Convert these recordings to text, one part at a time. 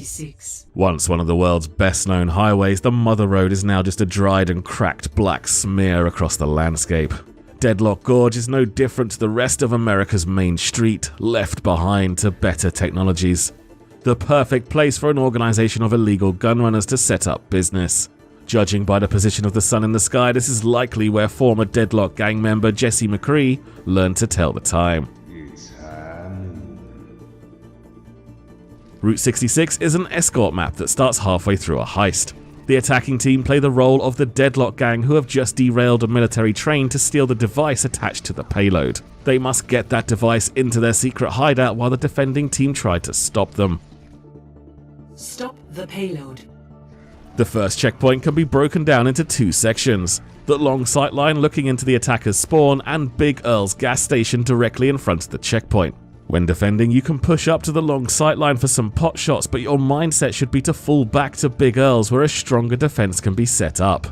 66. Once one of the world's best-known highways, the Mother Road is now just a dried and cracked black smear across the landscape. Deadlock Gorge is no different to the rest of America's main street, left behind to better technologies. The perfect place for an organization of illegal gunrunners to set up business. Judging by the position of the sun in the sky, this is likely where former Deadlock gang member Jesse McCree learned to tell the time. Route 66 is an escort map that starts halfway through a heist. The attacking team play the role of the Deadlock gang who have just derailed a military train to steal the device attached to the payload. They must get that device into their secret hideout while the defending team try to stop them. Stop the payload. The first checkpoint can be broken down into two sections. The long sightline looking into the attacker's spawn and Big Earl's gas station directly in front of the checkpoint. When defending, you can push up to the long sightline for some pot shots, but your mindset should be to fall back to Big Earl's where a stronger defense can be set up.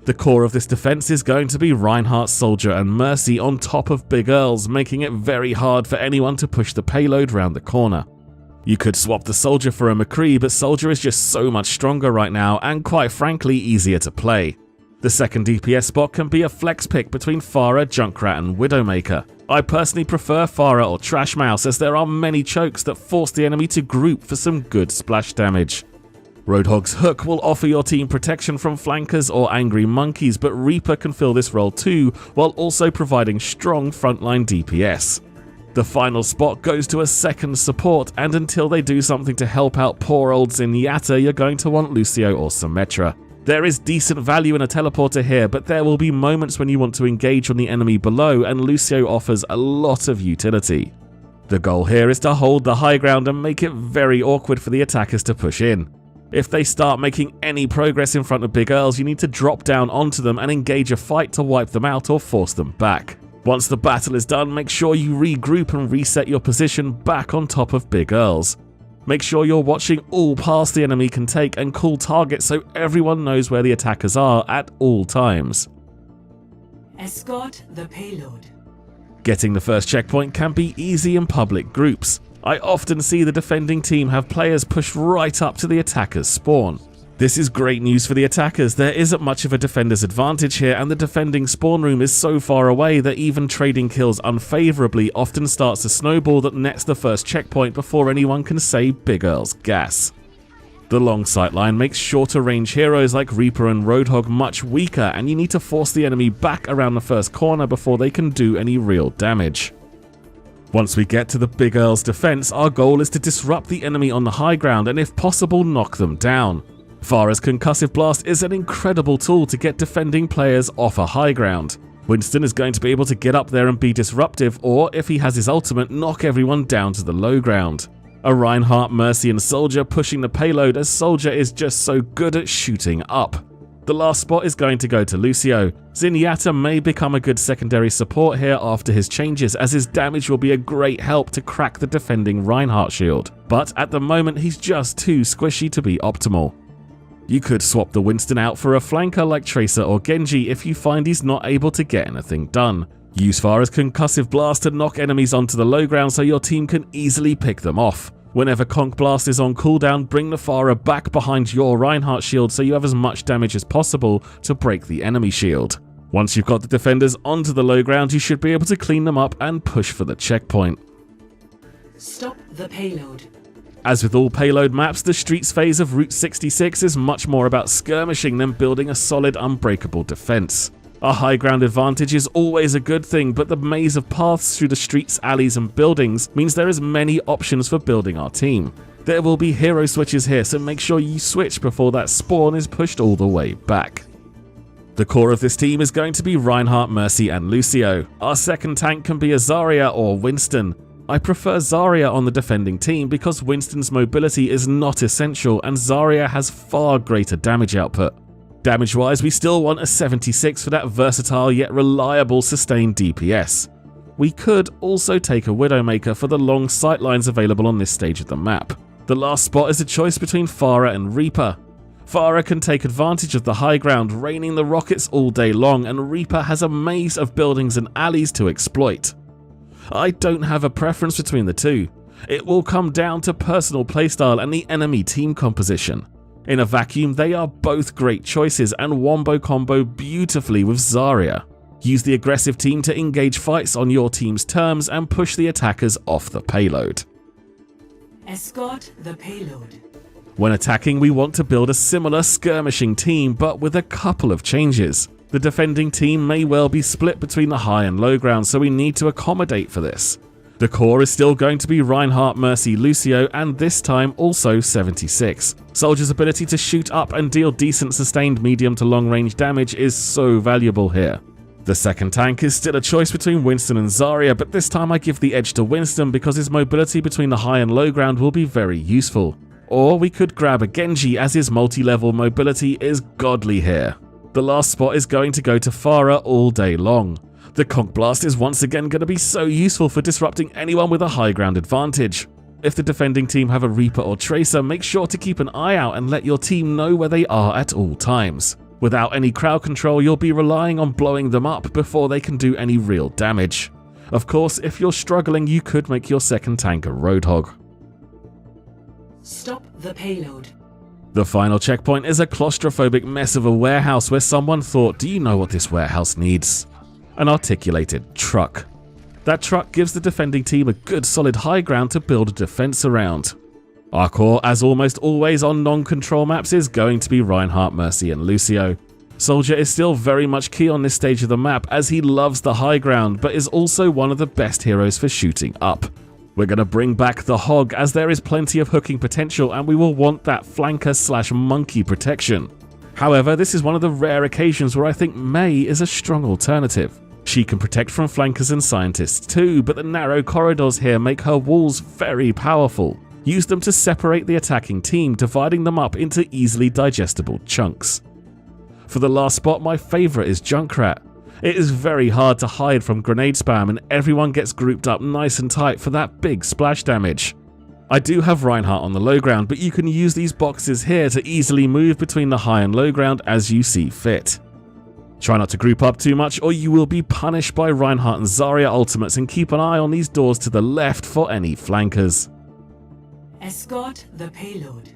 The core of this defense is going to be Reinhardt, Soldier and Mercy on top of Big Earl's, making it very hard for anyone to push the payload round the corner. You could swap the Soldier for a McCree, but Soldier is just so much stronger right now and quite frankly easier to play. The second DPS spot can be a flex pick between Pharah, Junkrat and Widowmaker. I personally prefer Pharah or Trash Mouse as there are many chokes that force the enemy to group for some good splash damage. Roadhog's Hook will offer your team protection from flankers or angry monkeys, but Reaper can fill this role too, while also providing strong frontline DPS. The final spot goes to a second support, and until they do something to help out poor old Zenyatta, you're going to want Lucio or Symmetra. There is decent value in a teleporter here, but there will be moments when you want to engage on the enemy below, and Lucio offers a lot of utility. The goal here is to hold the high ground and make it very awkward for the attackers to push in. If they start making any progress in front of Big Earls, you need to drop down onto them and engage a fight to wipe them out or force them back. Once the battle is done, make sure you regroup and reset your position back on top of Big Earls. Make sure you're watching all paths the enemy can take and call targets so everyone knows where the attackers are at all times. Escort the payload. Getting the first checkpoint can be easy in public groups. I often see the defending team have players push right up to the attacker's spawn. This is great news for the attackers. There isn't much of a defender's advantage here, and the defending spawn room is so far away that even trading kills unfavourably often starts a snowball that nets the first checkpoint before anyone can say Big Earl's gas. The long sightline makes shorter range heroes like Reaper and Roadhog much weaker, and you need to force the enemy back around the first corner before they can do any real damage. Once we get to the Big Earl's defense, our goal is to disrupt the enemy on the high ground and if possible knock them down. Pharah's Concussive Blast is an incredible tool to get defending players off a high ground. Winston is going to be able to get up there and be disruptive, or if he has his ultimate, knock everyone down to the low ground. A Reinhardt, Mercy and Soldier pushing the payload as Soldier is just so good at shooting up. The last spot is going to go to Lucio. Zenyatta may become a good secondary support here after his changes, as his damage will be a great help to crack the defending Reinhardt shield, but at the moment he's just too squishy to be optimal. You could swap the Winston out for a flanker like Tracer or Genji if you find he's not able to get anything done. Use Pharah's Concussive Blast to knock enemies onto the low ground so your team can easily pick them off. Whenever Conk Blast is on cooldown, bring the Pharah back behind your Reinhardt shield so you have as much damage as possible to break the enemy shield. Once you've got the defenders onto the low ground, you should be able to clean them up and push for the checkpoint. Stop the payload. As with all payload maps, the Streets phase of Route 66 is much more about skirmishing than building a solid, unbreakable defense. A high ground advantage is always a good thing, but the maze of paths through the streets, alleys and buildings means there is many options for building our team. There will be hero switches here, so make sure you switch before that spawn is pushed all the way back. The core of this team is going to be Reinhardt, Mercy and Lucio. Our second tank can be a Zarya or Winston. I prefer Zarya on the defending team because Winston's mobility is not essential and Zarya has far greater damage output. Damage wise, we still want a 76 for that versatile yet reliable sustained DPS. We could also take a Widowmaker for the long sightlines available on this stage of the map. The last spot is a choice between Pharah and Reaper. Pharah can take advantage of the high ground, raining the rockets all day long, and Reaper has a maze of buildings and alleys to exploit. I don't have a preference between the two. It will come down to personal playstyle and the enemy team composition. In a vacuum, they are both great choices and wombo combo beautifully with Zarya. Use the aggressive team to engage fights on your team's terms and push the attackers off the payload. Escort the payload. When attacking, we want to build a similar skirmishing team, but with a couple of changes. The defending team may well be split between the high and low ground, so we need to accommodate for this. The core is still going to be Reinhardt, Mercy, Lucio, and this time also 76. Soldier's ability to shoot up and deal decent sustained medium to long range damage is so valuable here. The second tank is still a choice between Winston and Zarya, but this time I give the edge to Winston because his mobility between the high and low ground will be very useful. Or we could grab a Genji as his multi-level mobility is godly here. The last spot is going to go to Pharah all day long. The Conch Blast is once again going to be so useful for disrupting anyone with a high ground advantage. If the defending team have a Reaper or Tracer, make sure to keep an eye out and let your team know where they are at all times. Without any crowd control, you'll be relying on blowing them up before they can do any real damage. Of course, if you're struggling, you could make your second tank a Roadhog. Stop the payload. The final checkpoint is a claustrophobic mess of a warehouse where someone thought, do you know what this warehouse needs? An articulated truck. That truck gives the defending team a good solid high ground to build a defense around. Our core, as almost always on non-control maps, is going to be Reinhardt, Mercy and Lucio. Soldier is still very much key on this stage of the map as he loves the high ground, but is also one of the best heroes for shooting up. We're going to bring back the Hog as there is plenty of hooking potential and we will want that flanker/monkey protection. However, this is one of the rare occasions where I think Mei is a strong alternative. She can protect from flankers and scientists too, but the narrow corridors here make her walls very powerful. Use them to separate the attacking team, dividing them up into easily digestible chunks. For the last spot, my favourite is Junkrat. It is very hard to hide from grenade spam and everyone gets grouped up nice and tight for that big splash damage. I do have Reinhardt on the low ground, but you can use these boxes here to easily move between the high and low ground as you see fit. Try not to group up too much or you will be punished by Reinhardt and Zarya ultimates, and keep an eye on these doors to the left for any flankers. Escort the payload.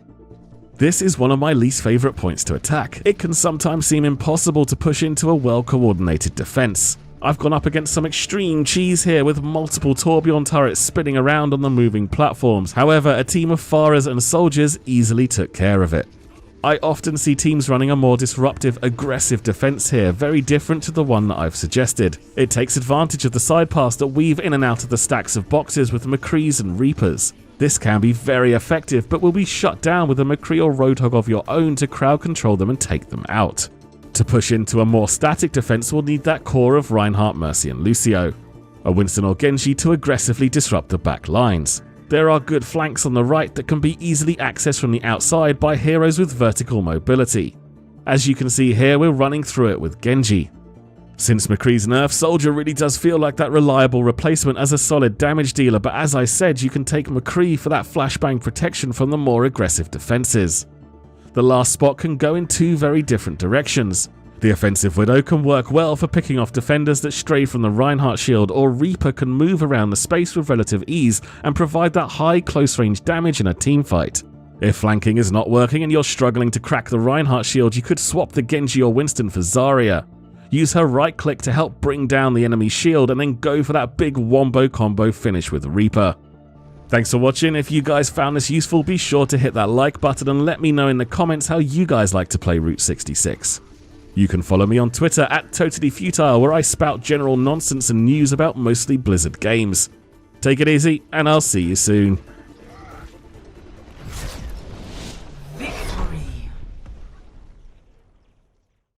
This is one of my least favourite points to attack. It can sometimes seem impossible to push into a well-coordinated defence. I've gone up against some extreme cheese here with multiple Torbjorn turrets spinning around on the moving platforms. However, a team of Pharahs and soldiers easily took care of it. I often see teams running a more disruptive, aggressive defense here, very different to the one that I've suggested. It takes advantage of the side paths that weave in and out of the stacks of boxes with McCrees and Reapers. This can be very effective, but will be shut down with a McCree or Roadhog of your own to crowd control them and take them out. To push into a more static defense, we'll need that core of Reinhardt, Mercy and Lucio. A Winston or Genji to aggressively disrupt the back lines. There are good flanks on the right that can be easily accessed from the outside by heroes with vertical mobility. As you can see here, we're running through it with Genji. Since McCree's nerf, Soldier really does feel like that reliable replacement as a solid damage dealer, but as I said, you can take McCree for that flashbang protection from the more aggressive defenses. The last spot can go in two very different directions. The offensive Widow can work well for picking off defenders that stray from the Reinhardt shield, or Reaper can move around the space with relative ease and provide that high close range damage in a teamfight. If flanking is not working and you're struggling to crack the Reinhardt shield, you could swap the Genji or Winston for Zarya. Use her right click to help bring down the enemy shield and then go for that big wombo combo finish with Reaper. Thanks for watching. If you guys found this useful, be sure to hit that like button and let me know in the comments how you guys like to play Route 66. You can follow me on Twitter at TotallyFutile, where I spout general nonsense and news about mostly Blizzard games. Take it easy, and I'll see you soon.